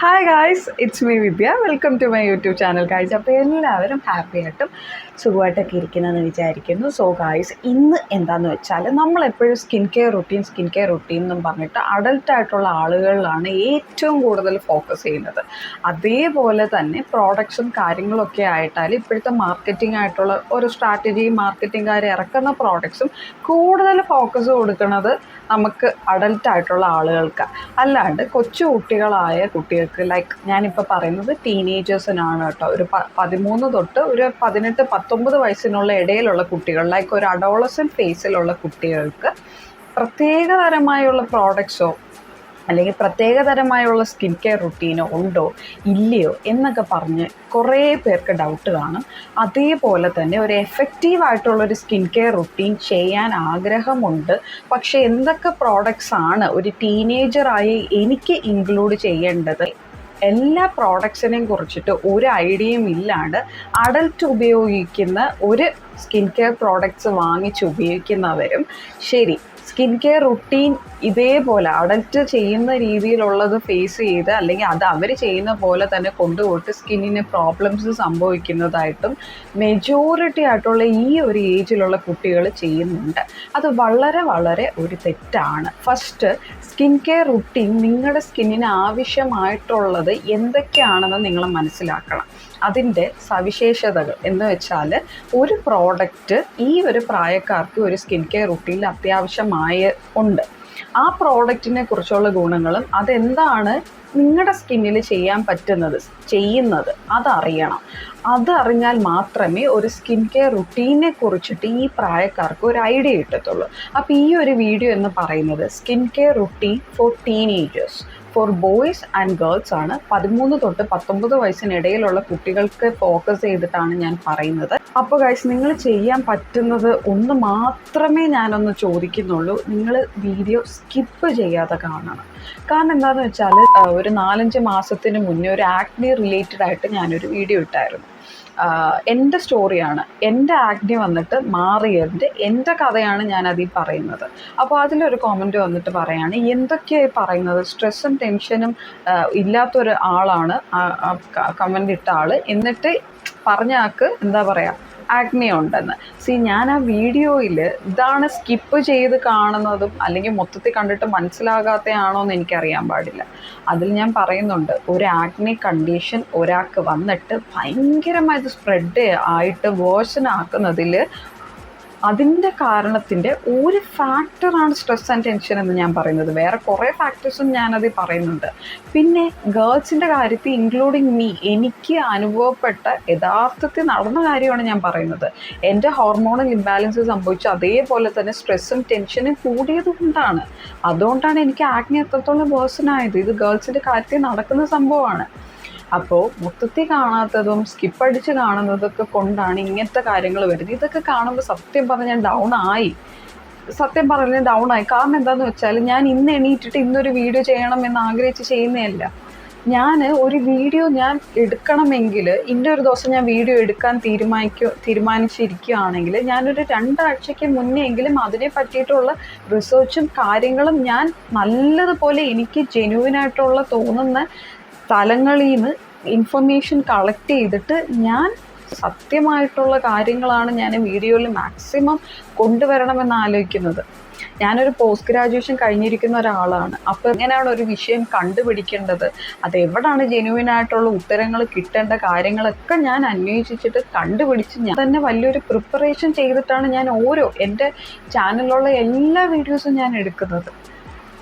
Hi guys, it's me Vidya. Welcome to my YouTube channel guys. അപ്പോൾ എല്ലാവരും happy ആയിട്ടും സുഖമായിട്ടൊക്കെ ഇരിക്കുന്നതെന്ന് വിചാരിക്കുന്നു. സോ ഗായ്സ്, ഇന്ന് എന്താണെന്ന് വെച്ചാൽ നമ്മളെപ്പോഴും സ്കിൻ കെയർ റുട്ടീൻ എന്നും പറഞ്ഞിട്ട് അഡൽട്ടായിട്ടുള്ള ആളുകളിലാണ് ഏറ്റവും കൂടുതൽ ഫോക്കസ് ചെയ്യുന്നത്. അതേപോലെ തന്നെ പ്രോഡക്ട്സും കാര്യങ്ങളൊക്കെ ആയിട്ടാൽ ഇപ്പോഴത്തെ മാർക്കറ്റിംഗ് ആയിട്ടുള്ള ഒരു സ്ട്രാറ്റജി, മാർക്കറ്റിംഗുകാർ ഇറക്കുന്ന പ്രോഡക്ട്സും കൂടുതൽ ഫോക്കസ് കൊടുക്കുന്നത് നമുക്ക് അഡൽട്ടായിട്ടുള്ള ആളുകൾക്ക്, അല്ലാണ്ട് കൊച്ചു കുട്ടികളായ കുട്ടികൾക്ക്, ലൈക്ക് ഞാനിപ്പോൾ പറയുന്നത് ടീനേജേഴ്സിനാണ് കേട്ടോ. ഒരു 13 തൊട്ട് ഒരു 18-19 വയസ്സിനുള്ള ഇടയിലുള്ള കുട്ടികൾ, ലൈക്ക് ഒരു അഡോളസെൻ്റ് ഫേസിലുള്ള കുട്ടികൾക്ക് പ്രത്യേകതരമായുള്ള പ്രോഡക്ട്സോ അല്ലെങ്കിൽ പ്രത്യേകതരമായുള്ള സ്കിൻ കെയർ റുട്ടീനോ ഉണ്ടോ ഇല്ലയോ എന്നൊക്കെ പറഞ്ഞ് കുറേ പേർക്ക് ഡൗട്ട് കാണും. അതേപോലെ തന്നെ ഒരു എഫക്റ്റീവായിട്ടുള്ളൊരു സ്കിൻ കെയർ റുട്ടീൻ ചെയ്യാൻ ആഗ്രഹമുണ്ട്. പക്ഷേ എന്തൊക്കെ പ്രോഡക്ട്സ് ആണ് ഒരു ടീനേജറായി എനിക്ക് ഇൻക്ലൂഡ് ചെയ്യേണ്ടത്, എല്ലാ പ്രോഡക്ട്സിനെയും കുറിച്ചിട്ട് ഒരു ഐഡിയയും ഇല്ലാണ്ട് അഡൽട്ട് ഉപയോഗിക്കുന്ന ഒരു സ്കിൻ കെയർ പ്രോഡക്ട്സ് വാങ്ങിച്ച് ഉപയോഗിക്കുന്നവരും ശരി, സ്കിൻ കെയർ റുട്ടീൻ ഇതേപോലെ അഡൽട്ട് ചെയ്യുന്ന രീതിയിലുള്ളത് ഫേസ് ചെയ്ത് അല്ലെങ്കിൽ അത് അവർ ചെയ്യുന്ന പോലെ തന്നെ കൊണ്ടുപോയിട്ട് സ്കിന്നിന് പ്രോബ്ലംസ് സംഭവിക്കുന്നതായിട്ടും മെജോറിറ്റി ആയിട്ടുള്ള ഈ ഒരു ഏജിലുള്ള കുട്ടികൾ ചെയ്യുന്നുണ്ട്. അത് വളരെ വളരെ ഒരു തെറ്റാണ്. ഫസ്റ്റ്, സ്കിൻ കെയർ റുട്ടീൻ നിങ്ങളുടെ സ്കിന്നിന് ആവശ്യമായിട്ടുള്ളത് എന്തൊക്കെയാണെന്ന് നിങ്ങൾ മനസ്സിലാക്കണം. അതിൻ്റെ സവിശേഷതകൾ എന്ന് വെച്ചാൽ, ഒരു പ്രോഡക്റ്റ് ഈ ഒരു പ്രായക്കാർക്ക് ഒരു സ്കിൻ കെയർ റുട്ടീനിൽ അത്യാവശ്യമായ ഉണ്ട്. ആ പ്രോഡക്റ്റിനെ കുറിച്ചുള്ള ഗുണങ്ങളും അതെന്താണ് നിങ്ങളുടെ സ്കിന്നിൽ ചെയ്യാൻ ചെയ്യുന്നത് അതറിയണം. അതറിഞ്ഞാൽ മാത്രമേ ഒരു സ്കിൻ കെയർ റുട്ടീനെ കുറിച്ചിട്ട് ഈ പ്രായക്കാർക്ക് ഒരു ഐഡിയ കിട്ടത്തുള്ളൂ. അപ്പോൾ ഈ ഒരു വീഡിയോ എന്ന് പറയുന്നത് skin care routine for teenagers, for boys and girls ആണ്. 13 തൊട്ട് 19 വയസ്സിനിടയിലുള്ള കുട്ടികൾക്ക് ഫോക്കസ് ചെയ്തിട്ടാണ് ഞാൻ പറയുന്നത്. അപ്പോൾ ഗൈസ്, നിങ്ങൾ ചെയ്യാൻ പറ്റുന്നത് ഒന്ന് മാത്രമേ ഞാനൊന്ന് ചോദിക്കുന്നുള്ളൂ, നിങ്ങൾ വീഡിയോ സ്കിപ്പ് ചെയ്യാതെ കാണണം. കാരണം എന്താണെന്ന് വെച്ചാൽ, ഒരു 4-5 മാസത്തിന് മുന്നേ ഒരു ആക്നി റിലേറ്റഡ് ആയിട്ട് ഞാനൊരു വീഡിയോ ഇട്ടായിരുന്നു. എൻ്റെ സ്റ്റോറിയാണ്, എൻ്റെ ആക്നി വന്നിട്ട് മാറിയതിൻ്റെ എൻ്റെ കഥയാണ് ഞാനതിൽ പറയുന്നത്. അപ്പോൾ അതിലൊരു കോമൻറ്റ് വന്നിട്ട് പറയാണ്, എന്തൊക്കെയായി പറയുന്നത്, സ്ട്രെസ്സും ടെൻഷനും ഇല്ലാത്തൊരു ആളാണ് കമൻ്റ് ഇട്ട ആൾ, എന്നിട്ട് പറഞ്ഞ ആൾക്ക് എന്താ പറയുക ആക്നി ഉണ്ടെന്ന്. ഞാൻ ആ വീഡിയോയിൽ ഇതാണ് സ്കിപ്പ് ചെയ്ത് കാണുന്നതും അല്ലെങ്കിൽ മൊത്തത്തിൽ കണ്ടിട്ട് മനസ്സിലാകാത്തയാണോ എന്ന് എനിക്കറിയാൻ പാടില്ല. അതിൽ ഞാൻ പറയുന്നുണ്ട്, ഒരു ആക്നി കണ്ടീഷൻ ഒരാൾക്ക് വന്നിട്ട് ഭയങ്കരമായിട്ട് സ്പ്രെഡ് ആയിട്ട് വേർഷൻ ആക്കുന്നതിൽ അതിൻ്റെ കാരണത്തിൻ്റെ ഒരു ഫാക്ടറാണ് സ്ട്രെസ് ആൻഡ് ടെൻഷൻ എന്ന് ഞാൻ പറയുന്നത്. വേറെ കുറേ ഫാക്ടേഴ്സും ഞാനത് പറയുന്നുണ്ട്. പിന്നെ ഗേൾസിൻ്റെ കാര്യത്തിൽ ഇൻക്ലൂഡിങ് മീ, എനിക്ക് അനുഭവപ്പെട്ട യഥാർത്ഥത്തിൽ നടന്ന കാര്യമാണ് ഞാൻ പറയുന്നത്. എൻ്റെ ഹോർമോണൽ ഇംബാലൻസ് സംഭവിച്ചു, അതേപോലെ തന്നെ സ്ട്രെസ്സും ടെൻഷനും കൂടിയത് കൊണ്ടാണ്. അതുകൊണ്ടാണ് എനിക്ക് ആക്നി എത്രത്തോളം വേഴ്സനായത്. ഇത് ഗേൾസിൻ്റെ കാര്യത്തിൽ നടക്കുന്ന സംഭവമാണ്. അപ്പോൾ മൊത്തത്തിൽ കാണാത്തതും സ്കിപ്പടിച്ച് കാണുന്നതൊക്കെ കൊണ്ടാണ് ഇങ്ങനത്തെ കാര്യങ്ങൾ വരുന്നത്. ഇതൊക്കെ കാണുമ്പോൾ സത്യം പറഞ്ഞാൽ ഡൗൺ ആയി. കാരണം എന്താണെന്ന് വെച്ചാൽ, ഞാൻ ഇന്ന് എണീറ്റിട്ട് ഇന്നൊരു വീഡിയോ ചെയ്യണം എന്ന് ആഗ്രഹിച്ച് ചെയ്യുന്നതല്ല. ഞാൻ ഒരു വീഡിയോ എടുക്കണമെങ്കിൽ ഇന്നൊരു ദിവസം ഞാൻ വീഡിയോ എടുക്കാൻ തീരുമാനിച്ചിരിക്കുകയാണെങ്കിൽ ഞാനൊരു 2 ആഴ്ചയ്ക്ക് മുന്നേ എങ്കിലും അതിനെ പറ്റിയിട്ടുള്ള റിസർച്ചും കാര്യങ്ങളും ഞാൻ നല്ലതുപോലെ എനിക്ക് ജെന്യുവിനായിട്ടുള്ള തോന്നുന്ന സ്ഥലങ്ങളിൽ നിന്ന് ഇൻഫർമേഷൻ കളക്ട് ചെയ്തിട്ട് ഞാൻ സത്യമായിട്ടുള്ള കാര്യങ്ങളാണ് ഞാൻ വീഡിയോയിൽ മാക്സിമം കൊണ്ടുവരണമെന്ന് ആലോചിക്കുന്നത്. ഞാനൊരു പോസ്റ്റ് ഗ്രാജുവേഷൻ കഴിഞ്ഞിരിക്കുന്ന ഒരാളാണ്. അപ്പോൾ എങ്ങനെയാണ് ഒരു വിഷയം കണ്ടുപിടിക്കേണ്ടത്, അതെവിടാണ് ജെന്യുവിനായിട്ടുള്ള ഉത്തരങ്ങൾ കിട്ടേണ്ട കാര്യങ്ങളൊക്കെ ഞാൻ അന്വേഷിച്ചിട്ട് കണ്ടുപിടിച്ച് ഞാൻ തന്നെ വലിയൊരു പ്രിപ്പറേഷൻ ചെയ്തിട്ടാണ് ഞാൻ എൻ്റെ ചാനലിലുള്ള എല്ലാ വീഡിയോസും ഞാൻ എടുക്കുന്നത്.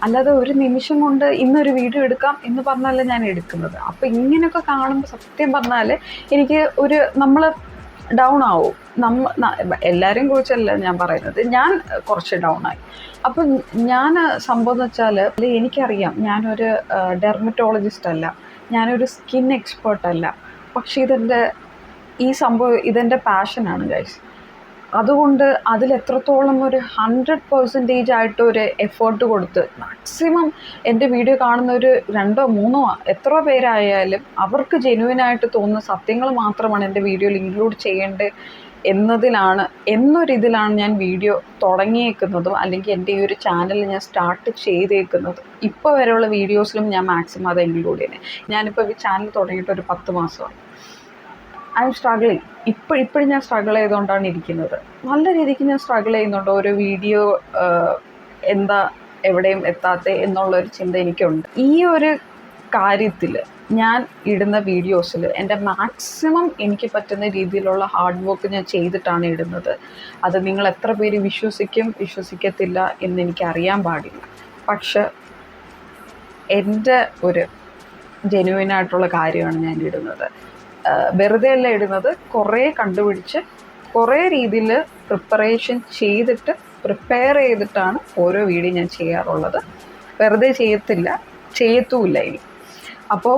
അല്ലാതെ ഒരു നിമിഷം കൊണ്ട് ഇന്നൊരു വീഡിയോ എടുക്കാം എന്ന് പറഞ്ഞാലേ ഞാൻ എടുക്കുന്നത്. അപ്പോൾ ഇങ്ങനെയൊക്കെ കാണുമ്പോൾ സത്യം പറഞ്ഞാൽ എനിക്ക് നമ്മൾ ഡൗൺ ആവും. എല്ലാവരെയും കുറിച്ചല്ല ഞാൻ പറയുന്നത്, ഞാൻ കുറച്ച് ഡൗൺ ആയി. അപ്പം സംഭവം എന്ന് വെച്ചാൽ, എനിക്കറിയാം ഞാനൊരു ഡെർമറ്റോളജിസ്റ്റ് അല്ല, ഞാനൊരു സ്കിൻ എക്സ്പേർട്ട് അല്ല. പക്ഷേ ഇതെൻ്റെ പാഷനാണ് ഗൈസ്. അതുകൊണ്ട് അതിലെത്രത്തോളം ഒരു 100% ആയിട്ട് ഒരു എഫേർട്ട് കൊടുത്ത് മാക്സിമം എൻ്റെ വീഡിയോ കാണുന്ന ഒരു 2-3 എത്ര പേരായാലും അവർക്ക് ജെന്യുവിനായിട്ട് തോന്നുന്ന സത്യങ്ങൾ മാത്രമാണ് എൻ്റെ വീഡിയോയിൽ ഇൻക്ലൂഡ് ചെയ്യേണ്ടത് എന്നൊരിതിലാണ് ഞാൻ വീഡിയോ തുടങ്ങിയേക്കുന്നതും അല്ലെങ്കിൽ എൻ്റെ ഈ ഒരു ചാനൽ ഞാൻ സ്റ്റാർട്ട് ചെയ്തേക്കുന്നതും. ഇപ്പോൾ വരെയുള്ള വീഡിയോസിലും ഞാൻ മാക്സിമം അത് ഇൻക്ലൂഡ് ചെയ്യുന്നത്. ഞാനിപ്പോൾ ഈ ചാനൽ തുടങ്ങിയിട്ട് ഒരു 10 മാസമായി. I M struggling. ഇപ്പോഴും ഞാൻ സ്ട്രഗിൾ ചെയ്തുകൊണ്ടാണ് ഇരിക്കുന്നത്. നല്ല രീതിക്ക് ഞാൻ സ്ട്രഗിൾ ചെയ്യുന്നുണ്ട്. ഒരു വീഡിയോ എന്താ എവിടെയും എത്താത്ത എന്നുള്ളൊരു ചിന്ത എനിക്കുണ്ട്. ഈ ഒരു കാര്യത്തിൽ ഞാൻ ഇടുന്ന വീഡിയോസിൽ എൻ്റെ മാക്സിമം എനിക്ക് പറ്റുന്ന രീതിയിലുള്ള ഹാർഡ് വർക്ക് ഞാൻ ചെയ്തിട്ടാണ് ഇടുന്നത്. അത് നിങ്ങൾ എത്ര പേര് വിശ്വസിക്കത്തില്ല എന്നെനിക്കറിയാൻ പാടില്ല. പക്ഷെ എൻ്റെ ഒരു ജെന്യുവിനായിട്ടുള്ള കാര്യമാണ് ഞാൻ ഇടുന്നത്. വെറുതെ അല്ല ഇടുന്നത്. കുറേ കണ്ടുപിടിച്ച് കുറേ രീതിയിൽ പ്രിപ്പയർ ചെയ്തിട്ടാണ് ഓരോ വീഡിയോ ഞാൻ ചെയ്യാറുള്ളത്. വെറുതെ ചെയ്യത്തുമില്ല ഇനി. അപ്പോൾ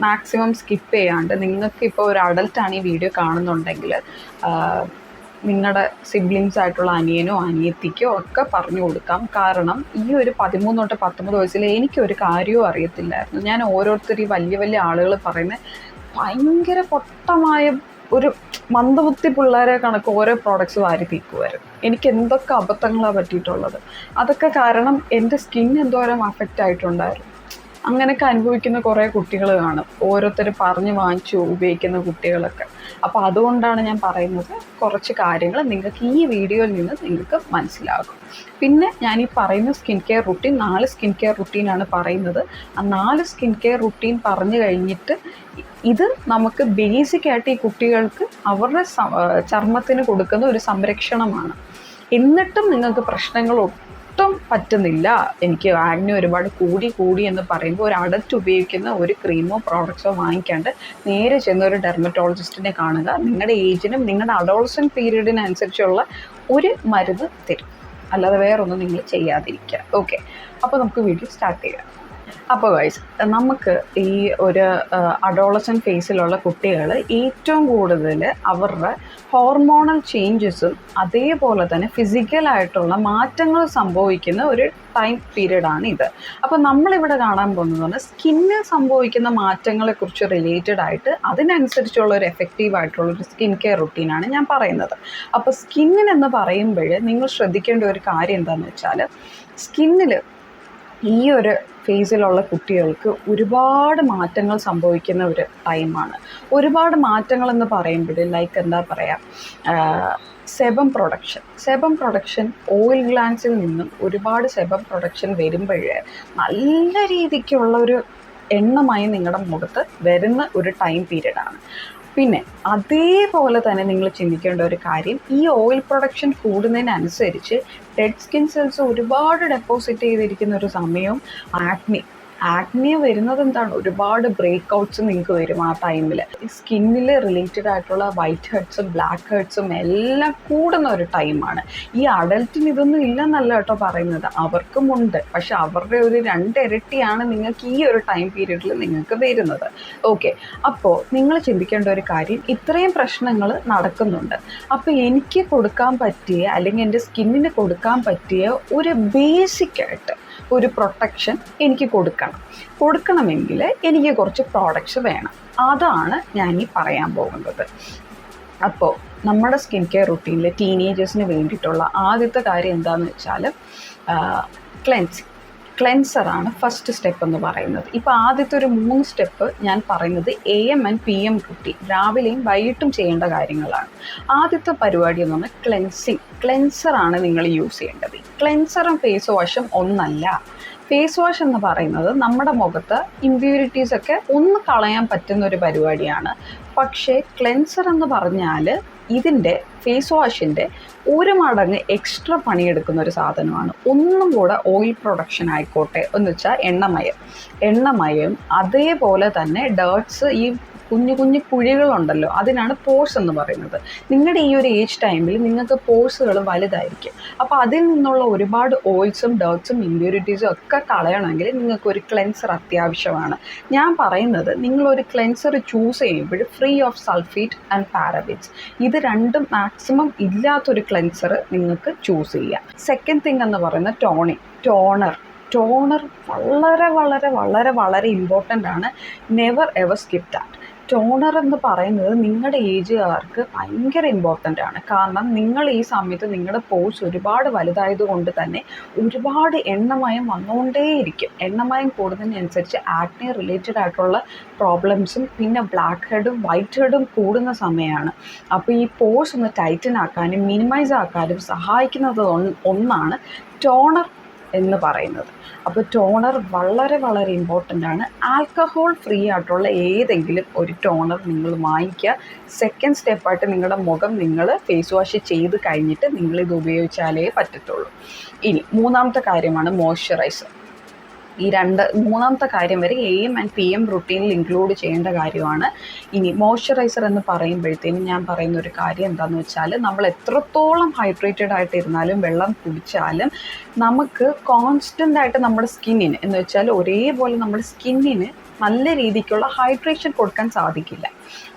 മാക്സിമം സ്കിപ്പ് ചെയ്യാണ്ട്, നിങ്ങൾക്കിപ്പോൾ ഒരു അഡൽട്ടാണ് ഈ വീഡിയോ കാണുന്നുണ്ടെങ്കിൽ നിങ്ങളുടെ സിബ്ലിങ്സ് ആയിട്ടുള്ള അനിയനോ അനിയത്തിക്കോ ഒക്കെ പറഞ്ഞു കൊടുക്കാം. കാരണം ഈ ഒരു 13 തൊട്ട് 19 വയസ്സിൽ എനിക്കൊരു കാര്യവും അറിയത്തില്ലായിരുന്നു. ഞാൻ ഓരോരുത്തർ ഈ വലിയ വലിയ ആളുകൾ പറയുന്ന ഭയങ്കര പൊട്ടമായ ഒരു മന്ദബുദ്ധി പിള്ളേരെ കണക്ക് ഓരോ പ്രോഡക്ട്സ് വാരി തീക്കുമായിരുന്നു. എനിക്ക് എന്തൊക്കെ അബദ്ധങ്ങളാണ് പറ്റിയിട്ടുള്ളത്. അതൊക്കെ കാരണം എൻ്റെ സ്കിൻ എന്തോരം അഫക്റ്റ് ആയിട്ടുണ്ടായിരുന്നു. അങ്ങനെയൊക്കെ അനുഭവിക്കുന്ന കുറേ കുട്ടികൾ കാണും, ഓരോരുത്തർ പറഞ്ഞ് വാങ്ങിച്ചു ഉപയോഗിക്കുന്ന കുട്ടികളൊക്കെ. അപ്പോൾ അതുകൊണ്ടാണ് ഞാൻ പറയുന്നത്, കുറച്ച് കാര്യങ്ങൾ നിങ്ങൾക്ക് ഈ വീഡിയോയിൽ നിന്ന് നിങ്ങൾക്ക് മനസ്സിലാകും. പിന്നെ ഞാൻ ഈ പറയുന്ന skin care routine 4 skin care റുട്ടീനാണ് പറയുന്നത്. ആ 4 സ്കിൻ കെയർ റുട്ടീൻ പറഞ്ഞു കഴിഞ്ഞിട്ട് ഇത് നമുക്ക് ബേസിക്കായിട്ട് ഈ കുട്ടികൾക്ക് അവരുടെ ചർമ്മത്തിന് കൊടുക്കുന്ന ഒരു സംരക്ഷണമാണ്. എന്നിട്ടും നിങ്ങൾക്ക് പ്രശ്നങ്ങൾ ഒട്ടും പറ്റുന്നില്ല, എനിക്ക് ആഗ്നി ഒരുപാട് കൂടി എന്ന് പറയുമ്പോൾ ഒരു അഡൽറ്റ് ഉപയോഗിക്കുന്ന ഒരു ക്രീമോ പ്രോഡക്ട്സോ വാങ്ങിക്കാണ്ട് നേരെ ചെന്ന ഒരു ഡെർമറ്റോളജിസ്റ്റിനെ കാണുക. നിങ്ങളുടെ ഏജിനും നിങ്ങളുടെ അഡോളസെൻ്റ് പീരീഡിനനുസരിച്ചുള്ള ഒരു മരുന്ന് തരും. അല്ലാതെ വേറൊന്നും നിങ്ങൾ ചെയ്യാതിരിക്കുക. ഓക്കെ, അപ്പോൾ നമുക്ക് വീഡിയോ സ്റ്റാർട്ട് ചെയ്യാം. അപ്പോൾ ഗൈസ്, നമുക്ക് ഈ ഒരു അഡോളസെൻ്റ് ഫേസിലുള്ള കുട്ടികൾ ഏറ്റവും കൂടുതൽ അവരുടെ ഹോർമോണൽ ചേഞ്ചസും അതേപോലെ തന്നെ ഫിസിക്കലായിട്ടുള്ള മാറ്റങ്ങൾ സംഭവിക്കുന്ന ഒരു ടൈം പീരീഡാണ് ഇത്. അപ്പോൾ നമ്മളിവിടെ കാണാൻ പോകുന്നത് സ്കിന്നിൽ സംഭവിക്കുന്ന മാറ്റങ്ങളെക്കുറിച്ച് റിലേറ്റഡ് ആയിട്ട് അതിനനുസരിച്ചുള്ള ഒരു എഫക്റ്റീവായിട്ടുള്ളൊരു സ്കിൻ കെയർ റുട്ടീനാണ് ഞാൻ പറയുന്നത്. അപ്പോൾ സ്കിന്നിനെന്ന് പറയുമ്പോൾ നിങ്ങൾ ശ്രദ്ധിക്കേണ്ട ഒരു കാര്യം എന്താണെന്ന് വെച്ചാൽ, സ്കിന്നിൽ ഈ ഒരു ഫേസിലുള്ള കുട്ടികൾക്ക് ഒരുപാട് മാറ്റങ്ങൾ സംഭവിക്കുന്ന ഒരു ടൈമാണ്. ഒരുപാട് മാറ്റങ്ങളെന്ന് പറയുമ്പോൾ ലൈക്ക് എന്താ പറയുക, സെബം പ്രൊഡക്ഷൻ ഓയിൽ ഗ്ലാൻസിൽ നിന്നും ഒരുപാട് സെബം പ്രൊഡക്ഷൻ വരുമ്പോൾ നല്ല രീതിക്കുള്ള ഒരു എണ്ണമായി നിങ്ങളുടെ മുഖത്ത് വരുന്ന ഒരു ടൈം പീരീഡാണ്. പിന്നെ അതേപോലെ തന്നെ നിങ്ങൾ ചിന്തിക്കേണ്ട ഒരു കാര്യം, ഈ ഓയിൽ പ്രൊഡക്ഷൻ കൂടുന്നതിനനുസരിച്ച് ഡെഡ് സ്കിൻ സെൽസ് ഒരുപാട് ഡെപ്പോസിറ്റ് ചെയ്തിരിക്കുന്ന ഒരു സമയവും ആക്നി വരുന്നത് എന്താണ്, ഒരുപാട് ബ്രേക്ക് ഔട്ട്സ് നിങ്ങൾക്ക് വരും ആ ടൈമിൽ. ഈ സ്കിന്നിൽ റിലേറ്റഡ് ആയിട്ടുള്ള വൈറ്റ് ഹെഡ്സും ബ്ലാക്ക് ഹെഡ്സും എല്ലാം കൂടുന്ന ഒരു ടൈമാണ്. ഈ അഡൽറ്റിന് ഇതൊന്നും ഇല്ലെന്നല്ല കേട്ടോ പറയുന്നത്, അവർക്കുമുണ്ട്. പക്ഷെ അവരുടെ ഒരു 2 ഇരട്ടിയാണ് നിങ്ങൾക്ക് ഈ ഒരു ടൈം പീരീഡിൽ നിങ്ങൾക്ക് വരുന്നത്. ഓക്കെ, അപ്പോൾ നിങ്ങൾ ചിന്തിക്കേണ്ട ഒരു കാര്യം, ഇത്രയും പ്രശ്നങ്ങൾ നടക്കുന്നുണ്ട്. അപ്പോൾ എനിക്ക് കൊടുക്കാൻ പറ്റിയ അല്ലെങ്കിൽ എൻ്റെ സ്കിന്നിന് കൊടുക്കാൻ പറ്റിയ ഒരു ബേസിക്കായിട്ട് ഒരു പ്രൊട്ടക്ഷൻ എനിക്ക് കൊടുക്കണമെങ്കിൽ എനിക്ക് കുറച്ച് പ്രോഡക്ട്സ് വേണം. അതാണ് ഞാൻ ഈ പറയാൻ പോകുന്നത്. അപ്പോൾ നമ്മുടെ സ്കിൻ കെയർ റുട്ടീനിൽ ടീനേജേഴ്സിന് വേണ്ടിയിട്ടുള്ള ആദ്യത്തെ കാര്യം എന്താണെന്ന് വെച്ചാൽ ക്ലെൻസറാണ് ഫസ്റ്റ് സ്റ്റെപ്പ് എന്ന് പറയുന്നത്. ഇപ്പോൾ ആദ്യത്തെ ഒരു 3 സ്റ്റെപ്പ് ഞാൻ പറയുന്നത് AM ആൻഡ് PM റുട്ടീൻ, രാവിലെയും വൈകിട്ടും ചെയ്യേണ്ട കാര്യങ്ങളാണ്. ആദ്യത്തെ പരിപാടി എന്ന് പറഞ്ഞാൽ ക്ലെൻസറാണ് നിങ്ങൾ യൂസ് ചെയ്യേണ്ടത്. ക്ലെൻസറും ഫേസ് വാഷും ഒന്നല്ല. ഫേസ് വാഷ് എന്ന് പറയുന്നത് നമ്മുടെ മുഖത്ത് ഇമ്പ്യൂരിറ്റീസൊക്കെ ഒന്ന് കളയാൻ പറ്റുന്ന ഒരു പരിപാടിയാണ്. പക്ഷേ ക്ലെൻസർ എന്ന് പറഞ്ഞാൽ ഇതിൻ്റെ ഫേസ് വാഷിൻ്റെ 1 മടങ്ങ് എക്സ്ട്രാ പണിയെടുക്കുന്ന ഒരു സാധനമാണ്. ഒന്നും കൂടെ ഓയിൽ പ്രൊഡക്ഷൻ ആയിക്കോട്ടെ, എന്ന് വെച്ചാൽ എണ്ണമയം അതേപോലെ തന്നെ ഡേർട്സ്, ഈ കുഞ്ഞു കുഴികളുണ്ടല്ലോ, അതിനാണ് പോഴ്സ് എന്ന് പറയുന്നത്. നിങ്ങളുടെ ഈ ഒരു ഏജ് ടൈമിൽ നിങ്ങൾക്ക് പോഴ്സുകൾ വലുതായിരിക്കും. അപ്പോൾ അതിൽ നിന്നുള്ള ഒരുപാട് ഓയിൽസും ഡേർട്സും ഇമ്പ്യൂരിറ്റീസും ഒക്കെ കളയണമെങ്കിൽ നിങ്ങൾക്കൊരു ക്ലെൻസർ അത്യാവശ്യമാണ്. ഞാൻ പറയുന്നത്, നിങ്ങളൊരു ക്ലെൻസർ ചൂസ് ചെയ്യുമ്പോൾ free of sulphate and parabens, ഇത് രണ്ടും മാക്സിമം ഇല്ലാത്തൊരു ക്ലെൻസർ നിങ്ങൾക്ക് ചൂസ് ചെയ്യാം. സെക്കൻഡ് തിങ് എന്ന് പറയുന്നത് ടോണർ വളരെ വളരെ വളരെ വളരെ ഇമ്പോർട്ടൻ്റ് ആണ്. Never ever skip that. Toner എന്ന് പറയുന്നത് നിങ്ങളുടെ ഏജുകാർക്ക് ഭയങ്കര ഇമ്പോർട്ടൻ്റ് ആണ്. കാരണം നിങ്ങൾ ഈ സമയത്ത് നിങ്ങളുടെ പോഴ്സ് ഒരുപാട് വലുതായതുകൊണ്ട് തന്നെ ഒരുപാട് എണ്ണമയം വന്നുകൊണ്ടേയിരിക്കും. എണ്ണമയം കൂടുന്നതിനനുസരിച്ച് ആക്നെ റിലേറ്റഡ് ആയിട്ടുള്ള പ്രോബ്ലംസും പിന്നെ ബ്ലാക്ക് ഹെഡും വൈറ്റ് ഹെഡും കൂടുന്ന സമയമാണ്. അപ്പോൾ ഈ പോഴ്സ് ഒന്ന് ടൈറ്റൻ ആക്കാനും മിനിമൈസ് ആക്കാനും സഹായിക്കുന്നത് ഒന്നാണ് ടോണർ എന്ന് പറയുന്നത്. അപ്പോൾ ടോണർ വളരെ വളരെ ഇമ്പോർട്ടൻ്റ് ആണ്. ആൽക്കഹോൾ ഫ്രീ ആയിട്ടുള്ള ഏതെങ്കിലും ഒരു ടോണർ നിങ്ങൾ വാങ്ങിക്കുക. സെക്കൻഡ് സ്റ്റെപ്പായിട്ട് നിങ്ങളുടെ മുഖം നിങ്ങൾ ഫേസ് വാഷ് ചെയ്ത് കഴിഞ്ഞിട്ട് നിങ്ങളിത് ഉപയോഗിച്ചാലേ പറ്റത്തുള്ളൂ. ഇനി മൂന്നാമത്തെ കാര്യമാണ് മോയ്സ്ചറൈസർ. മൂന്നാമത്തെ കാര്യം വരെ AM ആൻഡ് PM റുട്ടീനിൽ ഇൻക്ലൂഡ് ചെയ്യേണ്ട കാര്യമാണ്. ഇനി മോയ്സ്ചറൈസർ എന്ന് പറയുമ്പോഴത്തേനും ഞാൻ പറയുന്ന ഒരു കാര്യം എന്താണെന്ന് വെച്ചാൽ, നമ്മൾ എത്രത്തോളം ഹൈഡ്രേറ്റഡ് ആയിട്ടിരുന്നാലും വെള്ളം കുടിച്ചാലും നമുക്ക് കോൺസ്റ്റൻ്റ് ആയിട്ട് നമ്മുടെ സ്കിന്നിന് എന്ന് വെച്ചാൽ ഒരേപോലെ നമ്മുടെ സ്കിന്നിന് നല്ല രീതിക്കുള്ള ഹൈഡ്രേഷൻ കൊടുക്കാൻ സാധിക്കില്ല.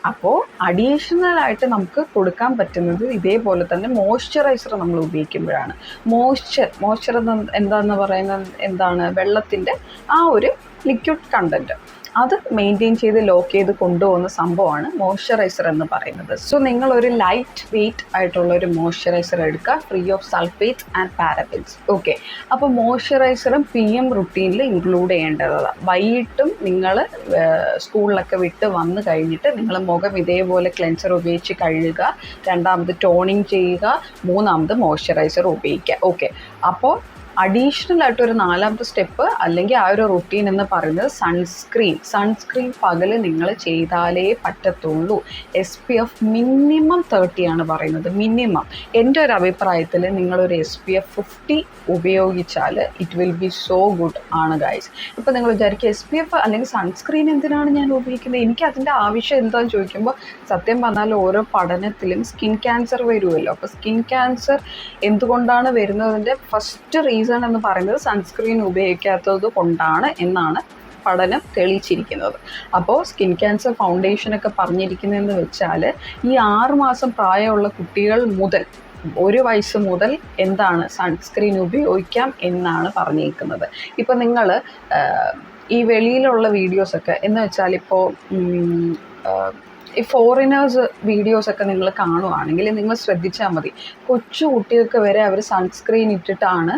അപ്പോൾ അഡീഷണലായിട്ട് നമുക്ക് കൊടുക്കാൻ പറ്റുന്നത് ഇതേപോലെ തന്നെ മോയ്സ്ചറൈസർ നമ്മൾ ഉപയോഗിക്കുമ്പോഴാണ്. മോയ്സ്ചർ എന്താണെന്ന് പറയുന്നത് എന്താണ്, വെള്ളത്തിൻ്റെ ആ ഒരു ലിക്വിഡ് കണ്ടൻറ്റ് അത് മെയിൻറ്റെയിൻ ചെയ്ത് ലോക്ക് ചെയ്ത് കൊണ്ടുപോകുന്ന സംഭവമാണ് മോയ്സ്ചറൈസർ എന്ന് പറയുന്നത്. സോ നിങ്ങളൊരു ലൈറ്റ് വെയ്റ്റ് ആയിട്ടുള്ള ഒരു മോയ്സ്ചറൈസർ എടുക്കുക, free of sulphates and parabens. Okay, അപ്പോൾ മോയ്സ്ചറൈസറും PM റുട്ടീനിൽ ഇൻക്ലൂഡ് ചെയ്യേണ്ടതാണ്. വൈകിട്ടും നിങ്ങൾ സ്കൂളിലൊക്കെ വിട്ട് വന്നു കഴിഞ്ഞിട്ട് നിങ്ങൾ മുഖം ഇതേപോലെ ക്ലെൻസർ ഉപയോഗിച്ച് കഴുകുക, രണ്ടാമത് ടോണിങ് ചെയ്യുക, മൂന്നാമത് മോയ്സ്ചറൈസർ ഉപയോഗിക്കുക. ഓക്കെ, അപ്പോൾ അഡീഷണൽ ആയിട്ടൊരു നാലാമത്തെ സ്റ്റെപ്പ് അല്ലെങ്കിൽ ആ ഒരു റുട്ടീൻ എന്ന് പറയുന്നത് സൺസ്ക്രീൻ പകൽ നിങ്ങൾ ചെയ്താലേ പറ്റത്തുള്ളൂ. SPF മിനിമം 30 ആണ് പറയുന്നത്, മിനിമം. എൻ്റെ ഒരു അഭിപ്രായത്തിൽ നിങ്ങളൊരു SPF 50 ഉപയോഗിച്ചാൽ it will be so good ആണ് ഗൈസ്. ഇപ്പോൾ നിങ്ങൾ വിചാരിക്കുക SPF അല്ലെങ്കിൽ സൺസ്ക്രീൻ എന്തിനാണ് ഞാൻ ഉപയോഗിക്കുന്നത്, എനിക്ക് അതിൻ്റെ ആവശ്യം എന്താണെന്ന് ചോദിക്കുമ്പോൾ സത്യം പറഞ്ഞാൽ ഓരോ പഠനത്തിലും സ്കിൻ ക്യാൻസർ വരുമല്ലോ. അപ്പോൾ സ്കിൻ ക്യാൻസർ എന്തുകൊണ്ടാണ് വരുന്നതിൻ്റെ ഫസ്റ്റ് റീസൺ എന്ന് പറയുന്നത് സൺസ്ക്രീൻ ഉപയോഗിക്കാത്തത് കൊണ്ടാണ് എന്നാണ് പഠനം തെളിയിച്ചിരിക്കുന്നത്. അപ്പോൾ സ്കിൻ ക്യാൻസർ ഫൗണ്ടേഷനൊക്കെ പറഞ്ഞിരിക്കുന്നതെന്ന് വെച്ചാൽ ഈ 6 മാസം പ്രായമുള്ള കുട്ടികൾ മുതൽ 1 വയസ്സ് മുതൽ എന്താണ് സൺസ്ക്രീൻ ഉപയോഗിക്കാം എന്നാണ് പറഞ്ഞിരിക്കുന്നത്. ഇപ്പോൾ നിങ്ങൾ ഈ വെളിയിലുള്ള വീഡിയോസൊക്കെ എന്ന് വെച്ചാൽ ഇപ്പോൾ ഈ ഫോറിനേഴ്സ് വീഡിയോസൊക്കെ നിങ്ങൾ കാണുവാണെങ്കിൽ നിങ്ങൾ ശ്രദ്ധിച്ചാൽ മതി, കൊച്ചു കുട്ടികൾക്ക് വരെ അവർ സൺസ്ക്രീൻ ഇട്ടിട്ടാണ്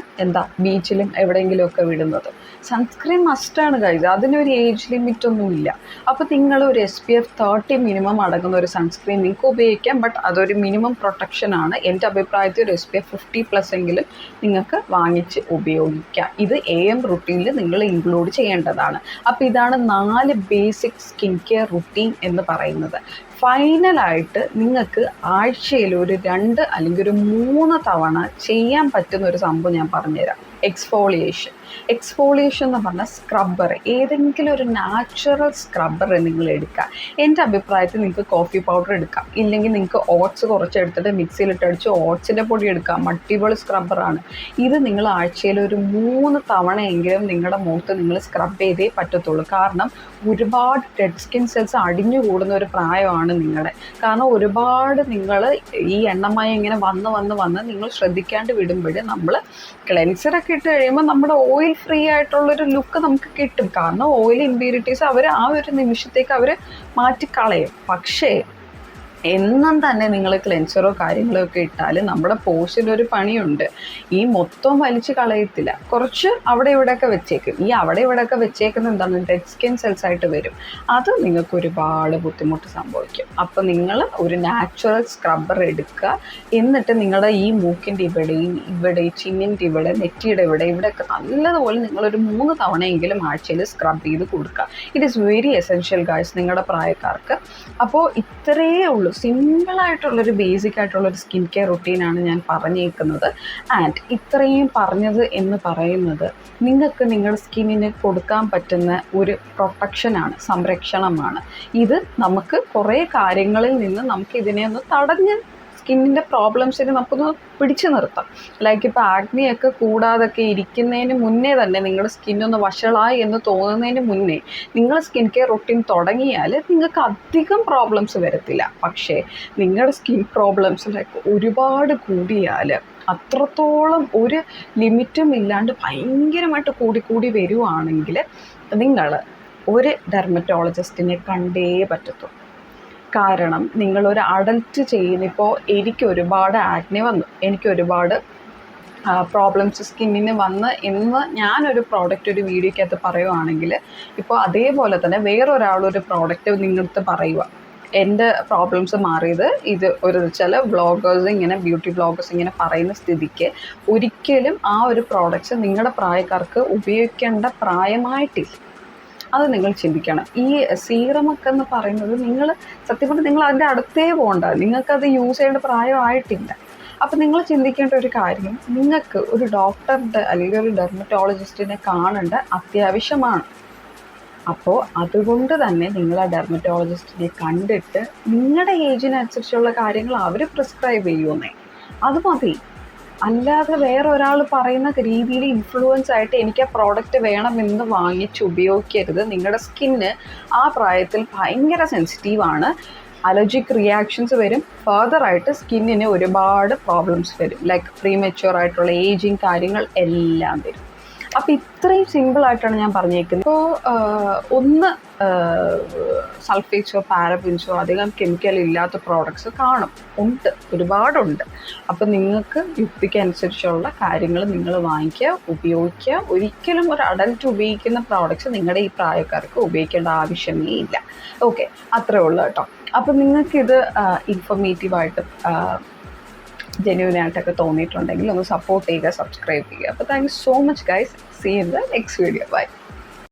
ബീച്ചിലും എവിടെയെങ്കിലുമൊക്കെ വിടുന്നത്. സൺസ്ക്രീൻ മസ്റ്റാണ് ഗൈസ്, അതിനൊരു ഏജ് ലിമിറ്റ് ഒന്നുമില്ല. അപ്പോൾ നിങ്ങൾ ഒരു SPF 30 മിനിമം അടങ്ങുന്ന ഒരു സൺസ്ക്രീൻ നിങ്ങൾക്ക് ഉപയോഗിക്കാം. ബട്ട് അതൊരു മിനിമം പ്രൊട്ടക്ഷനാണ്. എൻ്റെ അഭിപ്രായത്തിൽ ഒരു SPF 50+ എങ്കിലും നിങ്ങൾക്ക് വാങ്ങിച്ച് ഉപയോഗിക്കാം. ഇത് AM റുട്ടീനിൽ നിങ്ങൾ ഇൻക്ലൂഡ് ചെയ്യേണ്ടതാണ്. അപ്പോൾ ഇതാണ് 4 ബേസിക് സ്കിൻ കെയർ റുട്ടീൻ എന്ന് പറയുന്നത്. ഫൈനലായിട്ട് നിങ്ങൾക്ക് ആഴ്ചയിൽ ഒരു 2 അല്ലെങ്കിൽ ഒരു 3 തവണ ചെയ്യാൻ പറ്റുന്ന ഒരു സംഭവം ഞാൻ പറഞ്ഞുതരാം. എക്സ്ഫോളിയേഷൻ എന്ന് പറഞ്ഞാൽ സ്ക്രബ്ബർ, ഏതെങ്കിലും ഒരു നാച്ചുറൽ സ്ക്രബ്ബർ നിങ്ങൾ എടുക്കുക. എൻ്റെ അഭിപ്രായത്തിൽ നിങ്ങൾക്ക് കോഫി പൗഡർ എടുക്കാം, ഇല്ലെങ്കിൽ നിങ്ങൾക്ക് ഓട്സ് കുറച്ച് എടുത്തിട്ട് മിക്സിയിലിട്ടടിച്ച് ഓട്സിൻ്റെ പൊടി എടുക്കാം. അടിപൊളി സ്ക്രബ്ബറാണ് ഇത്. നിങ്ങൾ ആഴ്ചയിൽ ഒരു 3 തവണയെങ്കിലും നിങ്ങളുടെ മുഖത്ത് നിങ്ങൾ സ്ക്രബ് ചെയ്തേ പറ്റത്തുള്ളൂ. കാരണം ഒരുപാട് ഡെഡ് സ്കിൻ സെൽസ് അടിഞ്ഞു കൂടുന്ന ഒരു പ്രായമാണ് നിങ്ങളുടെ. കാരണം ഒരുപാട് നിങ്ങൾ ഈ എണ്ണമയം ഇങ്ങനെ വന്ന് നിങ്ങൾ ശ്രദ്ധിക്കാണ്ട് വിടുമ്പോൾ നമ്മൾ ക്ലെൻസറൊക്കെ ഇട്ട് കഴിയുമ്പോൾ നമ്മുടെ ഓയിൽ ഫ്രീ ആയിട്ടുള്ളൊരു ലുക്ക് നമുക്ക് കിട്ടും. കാരണം ഓയിൽ ഇമ്പ്യൂരിറ്റീസ് അവർ ആ ഒരു നിമിഷത്തേക്ക് അവർ മാറ്റിക്കളയും. പക്ഷേ എന്നും തന്നെ നിങ്ങൾ ക്ലെൻസറോ കാര്യങ്ങളോ ഒക്കെ ഇട്ടാൽ നമ്മുടെ പോഴ്സിലൊരു പണിയുണ്ട്. ഈ മൊത്തം വലിച്ച് കളയത്തില്ല, കുറച്ച് അവിടെ ഇവിടെയൊക്കെ വെച്ചേക്കും. ഈ അവിടെ ഇവിടെയൊക്കെ വെച്ചേക്കുന്നത് എന്താണ്, ഡെഡ് സ്കിൻ സെൽസ് ആയിട്ട് വരും. അത് നിങ്ങൾക്ക് ഒരുപാട് ബുദ്ധിമുട്ട് സംഭവിക്കും. അപ്പോൾ നിങ്ങൾ ഒരു നാച്ചുറൽ സ്ക്രബ്ബർ എടുക്കുക. എന്നിട്ട് നിങ്ങളുടെ ഈ മൂക്കിൻ്റെ ഇവിടെ ചിന്നിൻ്റെ ഇവിടെ നെറ്റിയുടെ ഇവിടെയൊക്കെ നല്ലതുപോലെ നിങ്ങളൊരു 3 തവണയെങ്കിലും ആഴ്ചയിൽ സ്ക്രബ് ചെയ്ത് കൊടുക്കുക. It is very essential guys നിങ്ങളുടെ പ്രായക്കാർക്ക്. അപ്പോൾ ഇത്രയേ ഉള്ളൂ, സിമ്പിളായിട്ടുള്ളൊരു ബേസിക് ആയിട്ടുള്ളൊരു സ്കിൻ കെയർ റുട്ടീനാണ് ഞാൻ പറഞ്ഞേക്കുന്നത്. ആൻഡ് ഇത്രയും പറഞ്ഞത് എന്ന് പറയുന്നത് നിങ്ങൾക്ക് നിങ്ങളുടെ സ്കിന്നിന് കൊടുക്കാൻ പറ്റുന്ന ഒരു പ്രൊട്ടക്ഷനാണ്, സംരക്ഷണമാണ്. ഇത് നമുക്ക് കുറേ കാര്യങ്ങളിൽ നിന്ന് നമുക്ക് ഇതിനെ ഒന്ന് തടഞ്ഞ് സ്കിന്നിൻ്റെ പ്രോബ്ലംസിന് നമുക്കൊന്ന് പിടിച്ചു നിർത്താം. ലൈക്ക് ഇപ്പോൾ ആഗ്നിയൊക്കെ കൂടാതൊക്കെ ഇരിക്കുന്നതിന് മുന്നേ തന്നെ നിങ്ങളുടെ സ്കിന്നൊന്ന് വഷളായി എന്ന് തോന്നുന്നതിന് മുന്നേ നിങ്ങൾ സ്കിൻ കെയർ റുട്ടീൻ തുടങ്ങിയാൽ നിങ്ങൾക്ക് അധികം പ്രോബ്ലംസ് വരത്തില്ല. പക്ഷേ നിങ്ങളുടെ സ്കിൻ പ്രോബ്ലംസിലൊക്കെ ഒരുപാട് കൂടിയാൽ അത്രത്തോളം ഒരു ലിമിറ്റും ഇല്ലാണ്ട് ഭയങ്കരമായിട്ട് കൂടി വരുവാണെങ്കിൽ നിങ്ങൾ ഒരു ഡെർമറ്റോളജിസ്റ്റിനെ കണ്ടേ പറ്റത്തുള്ളൂ. കാരണം നിങ്ങളൊരു അഡൽറ്റ് ചെയ്യുന്നിപ്പോൾ എനിക്ക് ഒരുപാട് ആക്നെ വന്നു, എനിക്ക് ഒരുപാട് പ്രോബ്ലംസ് സ്കിന്നിന് വന്ന് എന്ന് ഞാനൊരു പ്രോഡക്റ്റ് ഒരു വീഡിയോയ്ക്കകത്ത് പറയുവാണെങ്കിൽ, ഇപ്പോൾ അതേപോലെ തന്നെ വേറൊരാളൊരു പ്രോഡക്റ്റ് നിങ്ങളടുത്ത് പറയുക, എൻ്റെ പ്രോബ്ലംസ് മാറിയത് ഇത് ഒരു ചില വ്ളോഗേഴ്സ് ഇങ്ങനെ ബ്യൂട്ടി വ്ളോഗേഴ്സ് ഇങ്ങനെ പറയുന്ന സ്ഥിതിക്ക് ഒരിക്കലും ആ ഒരു പ്രോഡക്റ്റ്സ് നിങ്ങളുടെ പ്രായക്കാർക്ക് ഉപയോഗിക്കേണ്ട പ്രായമായിട്ടില്ല. അത് നിങ്ങൾ ചിന്തിക്കണം. ഈ സീറമൊക്കെ എന്ന് പറയുന്നത് നിങ്ങൾ സത്യം പറഞ്ഞാൽ നിങ്ങൾ അതിൻ്റെ അടുത്തേ പോകണ്ട, നിങ്ങൾക്കത് യൂസ് ചെയ്യേണ്ട പ്രായമായിട്ടില്ല. അപ്പോൾ നിങ്ങൾ ചിന്തിക്കേണ്ട ഒരു കാര്യം, നിങ്ങൾക്ക് ഒരു ഡോക്ടറുടെ അല്ലെങ്കിൽ ഒരു ഡെർമറ്റോളജിസ്റ്റിനെ കാണേണ്ട അത്യാവശ്യമാണ്. അപ്പോൾ അതുകൊണ്ട് തന്നെ നിങ്ങൾ ആ ഡെർമറ്റോളജിസ്റ്റിനെ കണ്ടിട്ട് നിങ്ങളുടെ ഏജിനനുസരിച്ചുള്ള കാര്യങ്ങൾ അവർ പ്രിസ്ക്രൈബ് ചെയ്യുമെന്നേ, അത് മതി. അല്ലാതെ വേറെ ഒരാൾ പറയുന്ന രീതിയിൽ ഇൻഫ്ലുവൻസ് ആയിട്ട് എനിക്ക് ആ പ്രോഡക്റ്റ് വേണമെന്ന് വാങ്ങിച്ച് ഉപയോഗിക്കരുത്. നിങ്ങളുടെ സ്കിന്ന് ആ പ്രായത്തിൽ ഭയങ്കര സെൻസിറ്റീവാണ്, അലർജിക് റിയാക്ഷൻസ് വരും, ഫർദറായിട്ട് സ്കിന്നിന് ഒരുപാട് പ്രോബ്ലംസ് വരും, ലൈക്ക് പ്രീമെച്യൂർ ആയിട്ടുള്ള ഏജിങ് കാര്യങ്ങൾ എല്ലാം വരും. അപ്പോൾ ഇത്രയും സിമ്പിളായിട്ടാണ് ഞാൻ പറഞ്ഞേക്കുന്നത്. ഇപ്പോൾ ഒന്ന് സൾഫേറ്റ്സോ പാരബിൻസോ അധികം കെമിക്കൽ ഇല്ലാത്ത പ്രോഡക്ട്സ് കാണും, ഉണ്ട്, ഒരുപാടുണ്ട്. അപ്പോൾ നിങ്ങൾക്ക് യുക്തിക്കനുസരിച്ചുള്ള കാര്യങ്ങൾ നിങ്ങൾ വാങ്ങിക്കുക, ഉപയോഗിക്കുക. ഒരിക്കലും ഒരു അഡൽറ്റ് ഉപയോഗിക്കുന്ന പ്രോഡക്ട്സ് നിങ്ങളുടെ ഈ പ്രായക്കാർക്ക് ഉപയോഗിക്കേണ്ട ആവശ്യമേ ഇല്ല. ഓക്കെ, അത്രേ ഉള്ളൂ കേട്ടോ. അപ്പോൾ നിങ്ങൾക്കിത് ഇൻഫോർമേറ്റീവായിട്ട് ജെന്യൂനായിട്ടൊക്കെ തോന്നിയിട്ടുണ്ടെങ്കിൽ ഒന്ന് സപ്പോർട്ട് ചെയ്യുക, സബ്സ്ക്രൈബ് ചെയ്യുക. അപ്പോൾ thank you so much guys. See in the next video. By.